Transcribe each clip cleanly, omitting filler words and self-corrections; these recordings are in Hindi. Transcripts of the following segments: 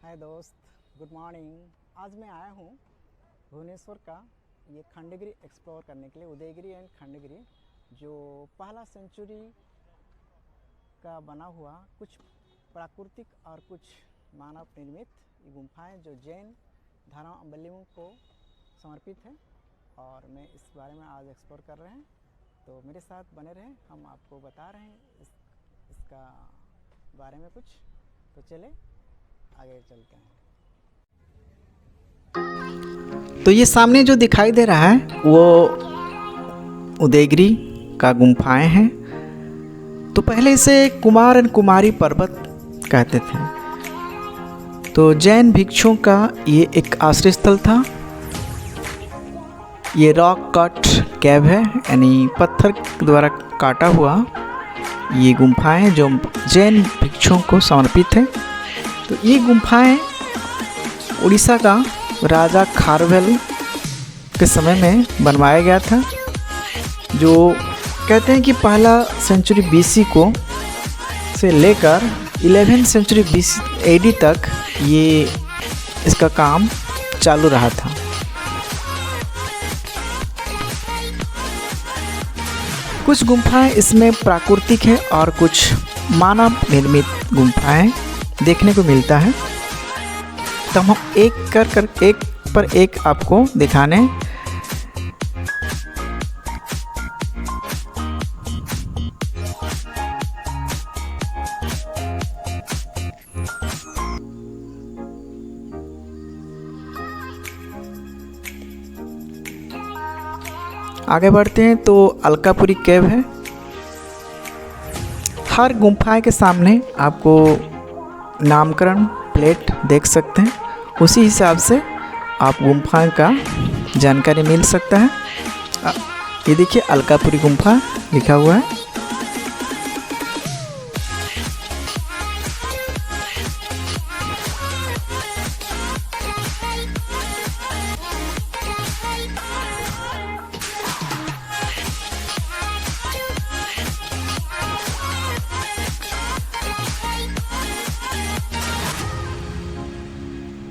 हाय दोस्त, गुड मॉर्निंग। आज मैं आया हूँ भुवनेश्वर का ये खंडगिरी एक्सप्लोर करने के लिए, उदयगिरी एंड खंडगिरी, जो पहला सेंचुरी का बना हुआ कुछ प्राकृतिक और कुछ मानव निर्मित ये गुम्फाएँ जो जैन धर्मावलंबियों को समर्पित है और मैं इस बारे में आज एक्सप्लोर कर रहे हैं। तो मेरे साथ बने रहें, हम आपको बता रहे हैं इसका बारे में कुछ। तो चले आगे चलते हैं। तो ये सामने जो दिखाई दे रहा है वो उदयगिरी का गुम्फाएं हैं। तो पहले इसे कुमार एंड कुमारी पर्वत कहते थे। तो जैन भिक्षुओं का ये एक आश्रय स्थल था। ये रॉक कट कैव है, यानी पत्थर द्वारा काटा हुआ ये गुम्फाएं जो जैन भिक्षुओं को समर्पित है। तो ये गुम्फाएं उड़ीसा का राजा खारवेल के समय में बनवाया गया था, जो कहते हैं कि पहला सेंचुरी बीसी को से लेकर 11th सेंचुरी बीसी एडी तक ये इसका काम चालू रहा था। कुछ गुम्फाएं इसमें प्राकृतिक है और कुछ मानव निर्मित गुम्फाएं देखने को मिलता है। तो हम एक पर एक आपको दिखाने आगे बढ़ते हैं। तो अलकापुरी केव है। हर गुम्फा के सामने आपको नामकरण प्लेट देख सकते हैं, उसी हिसाब से आप गुम्फा का जानकारी मिल सकता है। ये देखिए अलकापुरी गुम्फा लिखा हुआ है।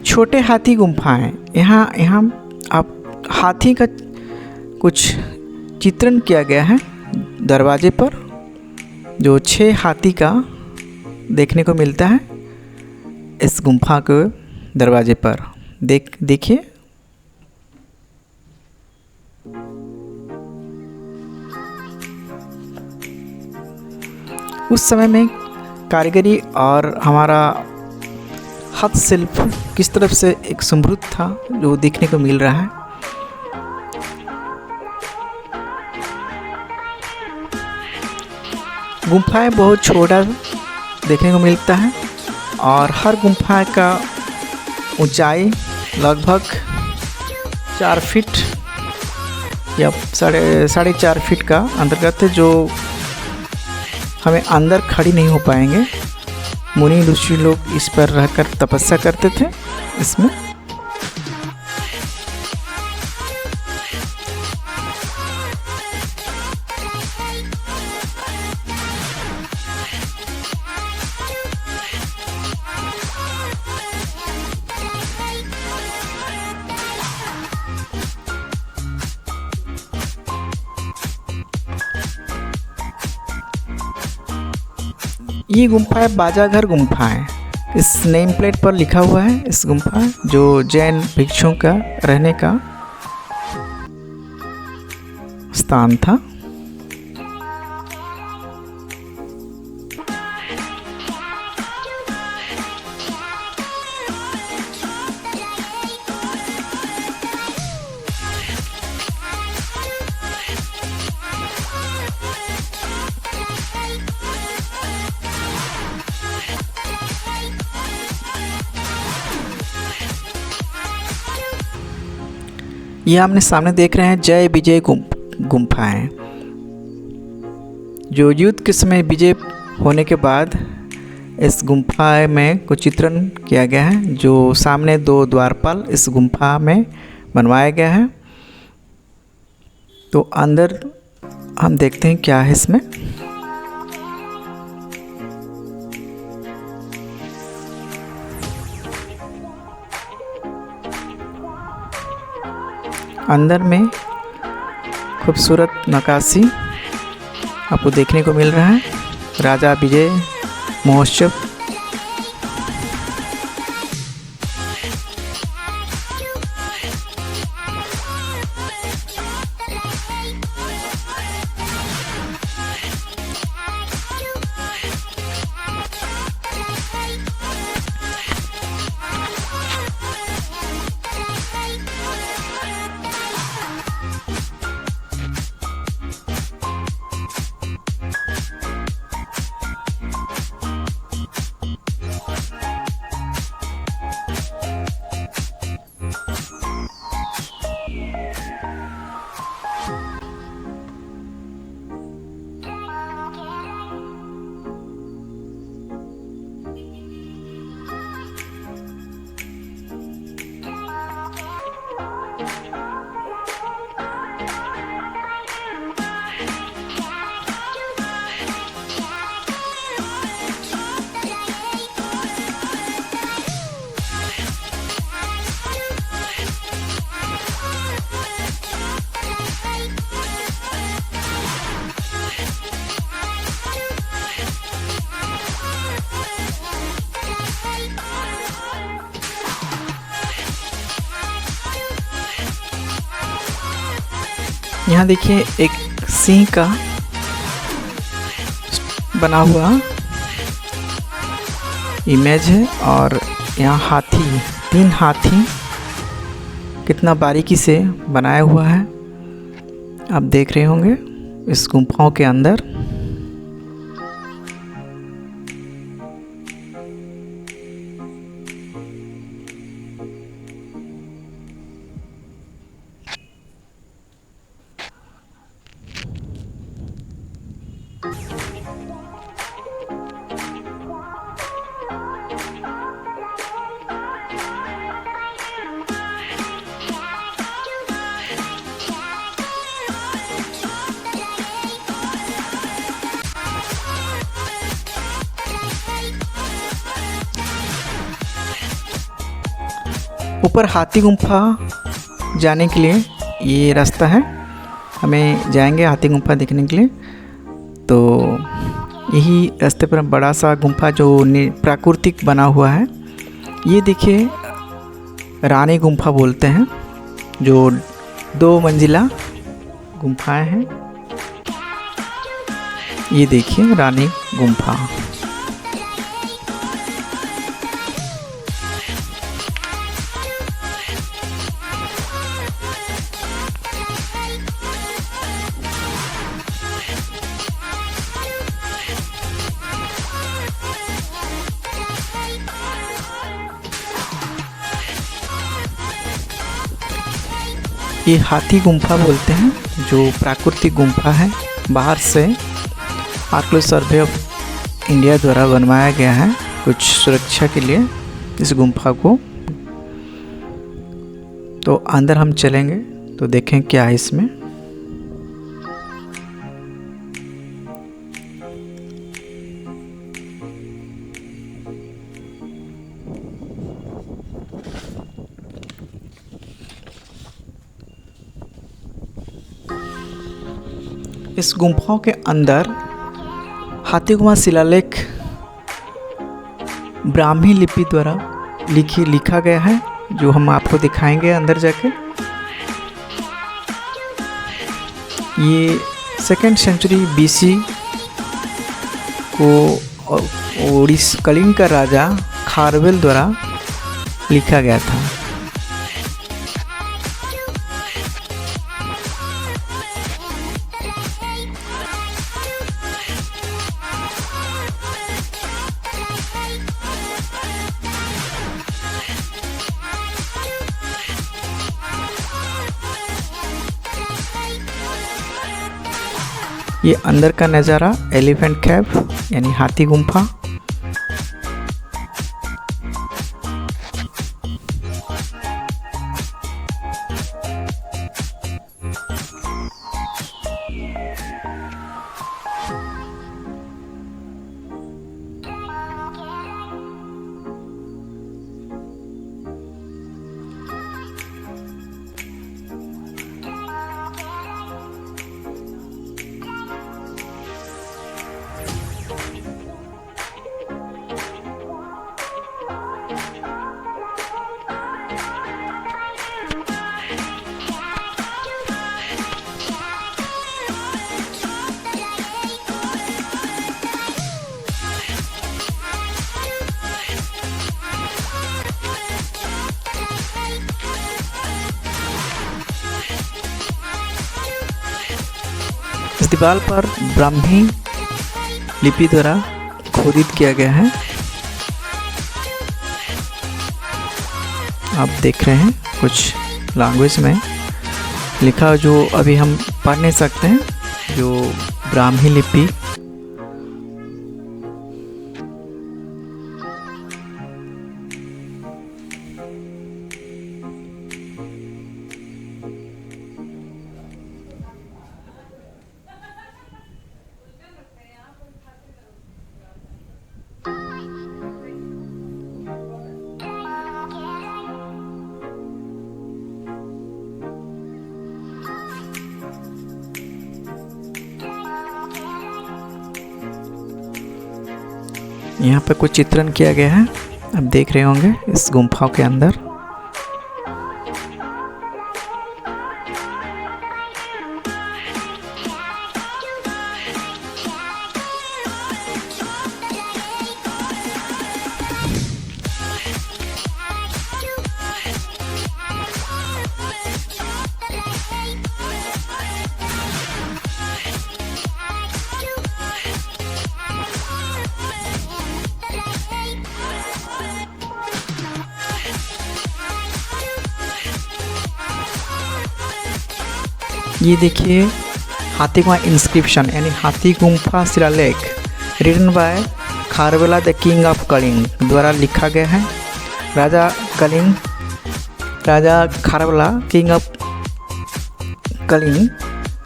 छोटे हाथी गुम्फाएँ, यहाँ आप हाथी का कुछ चित्रण किया गया है दरवाजे पर, जो 6 हाथी का देखने को मिलता है इस गुम्फा के दरवाजे पर। देखिए उस समय में कारीगरी और हमारा हस्तशिल्प किस तरफ से एक समृद्ध था, जो देखने को मिल रहा है। गुम्फाएं बहुत छोटा देखने को मिलता है और हर गुम्फा का ऊंचाई लगभग 4 फीट या साढ़े 4 फीट का अंतर्गत है, जो हमें अंदर खड़ी नहीं हो पाएंगे। मुनि ऋषि लोग इस पर रहकर तपस्या करते थे इसमें। ये गुम्फा है बाजाघर गुम्फा है। इस नेम प्लेट पर लिखा हुआ है इस गुम्फा जो जैन भिक्षुओं का रहने का स्थान था। ये हमने सामने देख रहे हैं जय विजय गुम्फाएं, जो युद्ध के समय विजय होने के बाद इस गुम्फा में कुछ चित्रण किया गया है, जो सामने 2 द्वारपाल इस गुम्फा में बनवाया गया है। तो अंदर हम देखते हैं क्या है इसमें। अंदर में खूबसूरत नक्काशी आपको देखने को मिल रहा है। राजा विजय महोत्सव। यहाँ देखिए एक सिंह का बना हुआ इमेज है और यहाँ हाथी, 3 हाथी कितना बारीकी से बनाया हुआ है आप देख रहे होंगे इस गुम्फाओं के अंदर। ऊपर हाथी गुम्फा जाने के लिए ये रास्ता है, हमें जाएंगे हाथी गुम्फा देखने के लिए। तो यही रास्ते पर बड़ा सा गुम्फा जो प्राकृतिक बना हुआ है, ये देखिए रानी गुम्फा बोलते हैं, जो 2 मंजिला गुम्फाएं हैं। ये देखिए रानी गुम्फा। ये हाथी गुम्फा बोलते हैं, जो प्राकृतिक गुम्फा है। बाहर से आर्कियोलॉजिकल सर्वे ऑफ इंडिया द्वारा बनवाया गया है कुछ सुरक्षा के लिए इस गुम्फा को। तो अंदर हम चलेंगे तो देखें क्या है इसमें। इस गुम्फाओं के अंदर हाथीगुम्फा शिलालेख ब्राह्मी लिपि द्वारा लिखा गया है, जो हम आपको दिखाएंगे अंदर जाके। ये 2nd सेंचुरी BC को कलिंग का राजा खारवेल द्वारा लिखा गया था। ये अंदर का नज़ारा एलिफेंट कैव यानी हाथी गुम्फा। दीवार पर ब्राह्मी लिपि द्वारा खोदित किया गया है। आप देख रहे हैं कुछ लैंग्वेज में लिखा जो अभी हम पढ़ नहीं सकते हैं, जो ब्राह्मी लिपि। यहाँ पे कुछ चित्रण किया गया है, आप देख रहे होंगे इस गुम्फा के अंदर। ये देखिए हाथी गुम्फा इंस्क्रिप्शन यानी हाथी गुम्फा शिलालेख written by Kharavela the king of Kalinga द्वारा लिखा गया है। राजा Kharavela king of Kalinga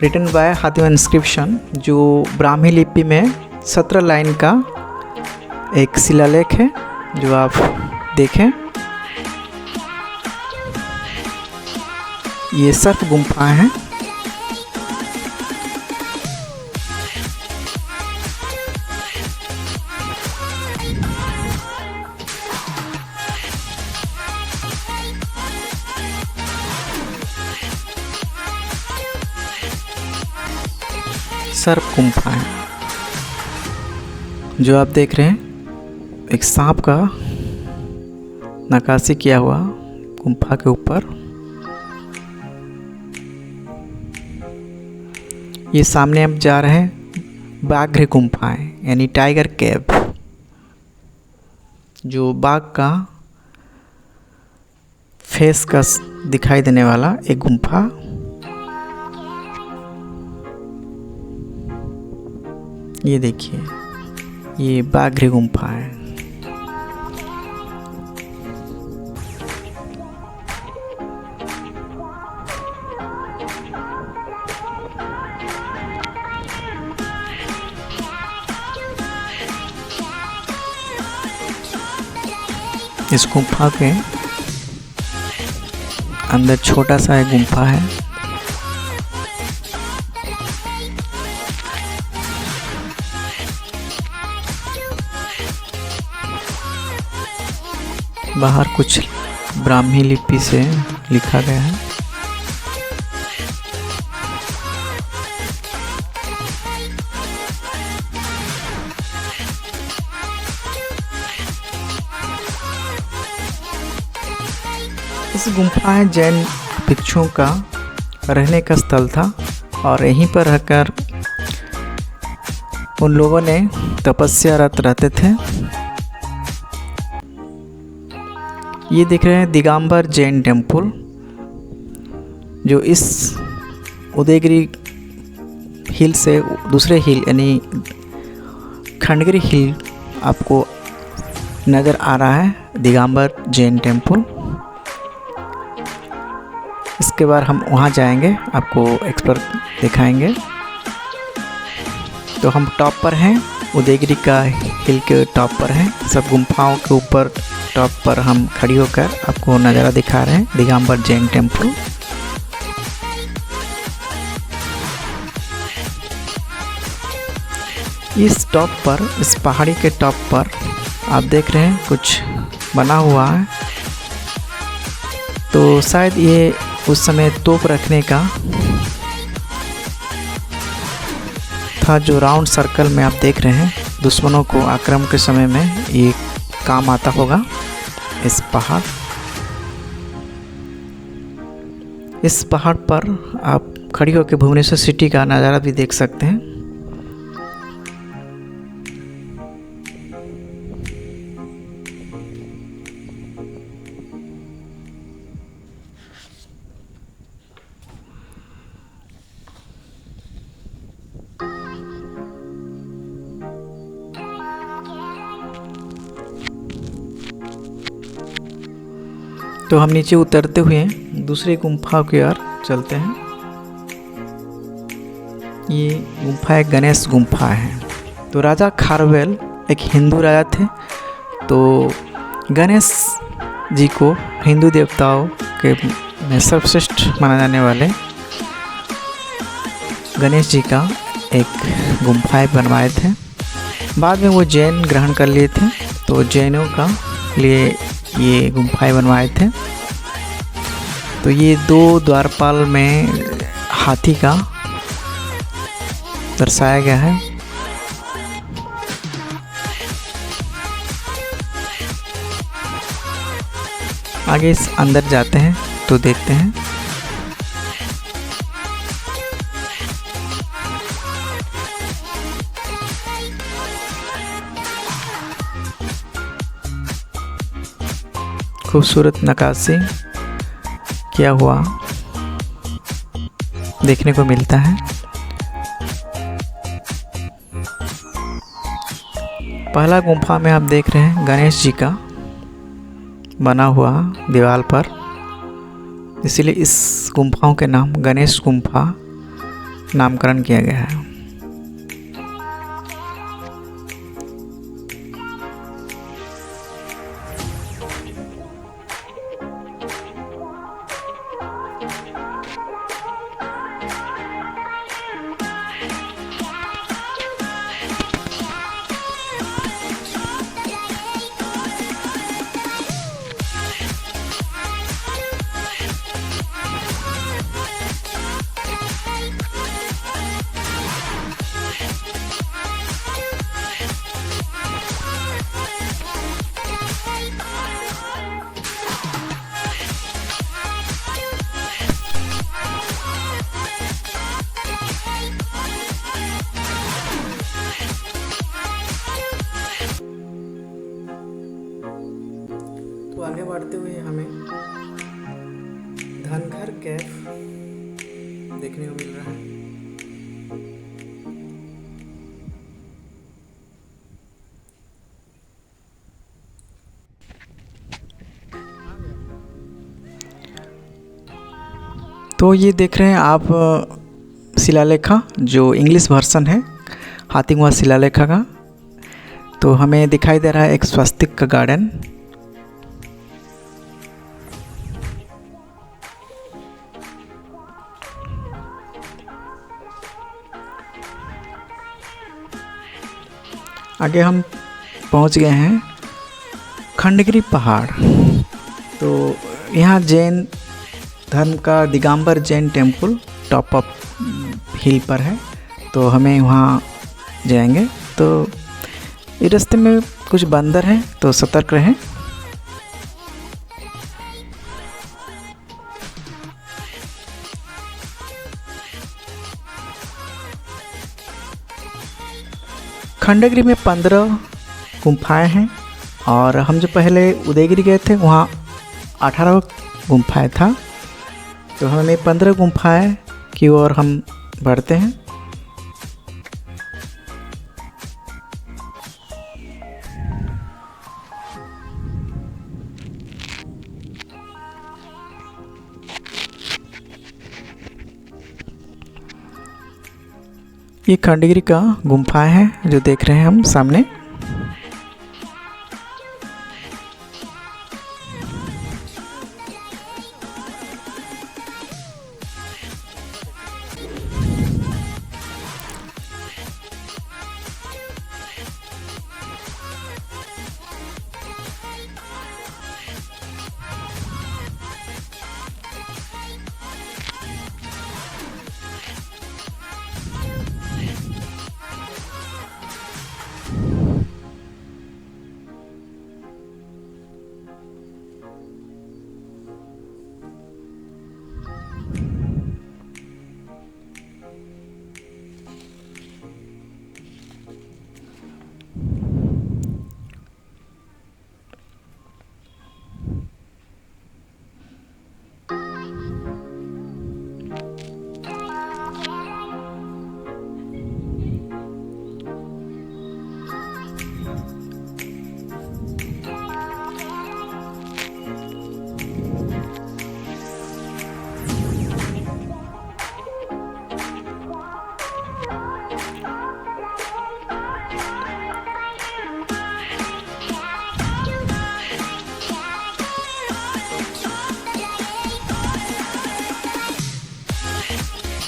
written by Hathi inscription, जो ब्राह्मी लिपि में 17 लाइन का एक शिलालेख है जो आप देखें। ये सर्प गुम्फा है। सर्प गुम्फा है जो आप देख रहे हैं, एक सांप का नक्काशी किया हुआ गुम्फा के ऊपर। ये सामने हम जा रहे हैं बाघ गुम्फा है यानी टाइगर केव, जो बाघ का फेस का दिखाई देने वाला एक गुम्फा। ये देखिए ये बाघ गुम्फा है। इस गुम्फा के अंदर छोटा सा एक गुम्फा है। बाहर कुछ ब्राह्मी लिपि से लिखा गया है। इस गुम्फा में जैन भिक्षुओं का रहने का स्थल था और यहीं पर रहकर उन लोगों ने तपस्यारत रहते थे। ये दिख रहे हैं दिगंबर जैन टेम्पल, जो इस उदयगिरी हिल से दूसरे हिल यानी खंडगिरी हिल आपको नज़र आ रहा है, दिगंबर जैन टेम्पल। इसके बाद हम वहाँ जाएंगे, आपको एक्सप्लोर दिखाएंगे। तो हम टॉप पर हैं, उदयगिरी का हिल के टॉप पर हैं। सब गुम्फाओं के ऊपर टॉप पर हम खड़ी होकर आपको नज़ारा दिखा रहे हैं दिगंबर जैन टेम्पल। इस टॉप पर, इस पहाड़ी के टॉप पर आप देख रहे हैं कुछ बना हुआ है, तो शायद ये उस समय तोप रखने का था, जो राउंड सर्कल में आप देख रहे हैं दुश्मनों को आक्रमण के समय में ये काम आता होगा। इस पहाड़ पर आप खड़ी होकर भुवनेश्वर सिटी का नज़ारा भी देख सकते हैं। तो हम नीचे उतरते हुए दूसरी गुम्फा की ओर चलते हैं। ये गुम्फा एक गणेश गुम्फा है। तो राजा खारवेल एक हिंदू राजा थे। तो गणेश जी को हिंदू देवताओं के में सर्वश्रेष्ठ माना जाने वाले गणेश जी का एक गुम्फाएँ बनवाए थे। बाद में वो जैन ग्रहण कर लिए थे, तो जैनों का लिए ये गुम्फाएँ बनवाए थे। तो ये 2 द्वारपाल में हाथी का दर्शाया गया है। आगे इस अंदर जाते हैं तो देखते हैं। खूबसूरत नक्काशी किया हुआ देखने को मिलता है। पहला गुम्फा में आप देख रहे हैं गणेश जी का बना हुआ दीवार पर, इसीलिए इस गुम्फाओं के नाम गणेश गुम्फा नामकरण किया गया है। तो आगे बढ़ते हुए हमें धनघर कैफ देखने को मिल रहा है। तो ये देख रहे हैं आप शिलालेखा, जो इंग्लिश वर्जन है हाथीगुम्फा शिलालेखा का। तो हमें दिखाई दे रहा है एक स्वस्तिक का गार्डन। आगे हम पहुंच गए हैं खंडगिरी पहाड़। तो यहाँ जैन धर्म का Digambar Jain temple top up hill पर है, तो हमें वहाँ जाएंगे। तो इस रास्ते में कुछ बंदर हैं, तो सतर्क रहें। खंडगिरी में 15 गुम्फाएँ हैं, और हम जो पहले उदयगिरी गए थे वहाँ 18 गुम्फाएँ था। तो हमें 15 गुम्फाएँ की ओर हम बढ़ते हैं। ये खंडगिरी का गुम्फा है जो देख रहे हैं हम सामने।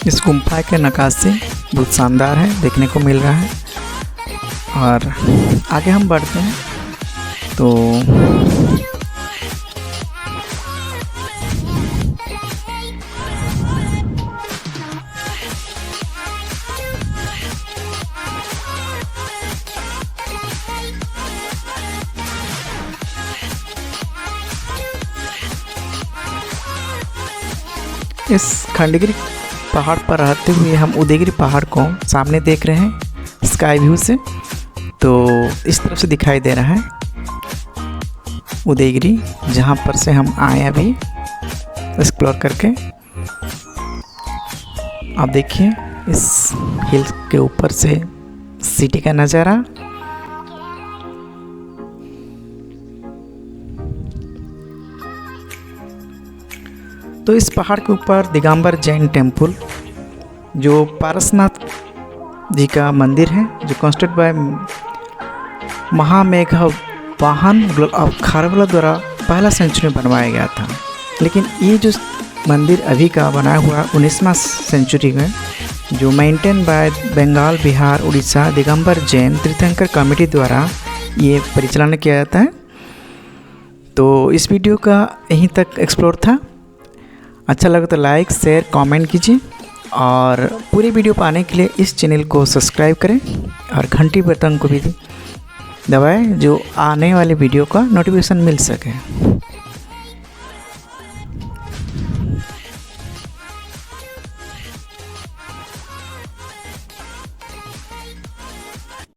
इस गुम्फा के नक्काशी बहुत शानदार है, देखने को मिल रहा है। और आगे हम बढ़ते हैं तो इस खंडगिरी पहाड़ पर रहते हुए हम उदयगिरी पहाड़ को सामने देख रहे हैं स्काई व्यू से। तो इस तरफ से दिखाई दे रहा है उदयगिरी, जहाँ पर से हम आए अभी एक्सप्लोर करके। आप देखिए इस हिल के ऊपर से सिटी का नज़ारा। तो इस पहाड़ के ऊपर दिगंबर जैन टेम्पल, जो पारसनाथ जी का मंदिर है, जो कंस्ट्रक्ट बाय महामेघवाहन ऑफ खारवेला द्वारा पहला सेंचुरी में बनवाया गया था। लेकिन ये जो मंदिर अभी का बनाया हुआ 19वां सेंचुरी में, जो मेंटेन बाय बंगाल, बिहार, उड़ीसा दिगंबर जैन तीर्थंकर कमेटी द्वारा ये परिचालन किया जाता है। तो इस वीडियो का यहीं तक एक्सप्लोर था। अच्छा लगे तो लाइक, शेयर, कमेंट कीजिए और पूरी वीडियो पाने के लिए इस चैनल को सब्सक्राइब करें और घंटी बटन को भी दबाएं, जो आने वाले वीडियो का नोटिफिकेशन मिल सके।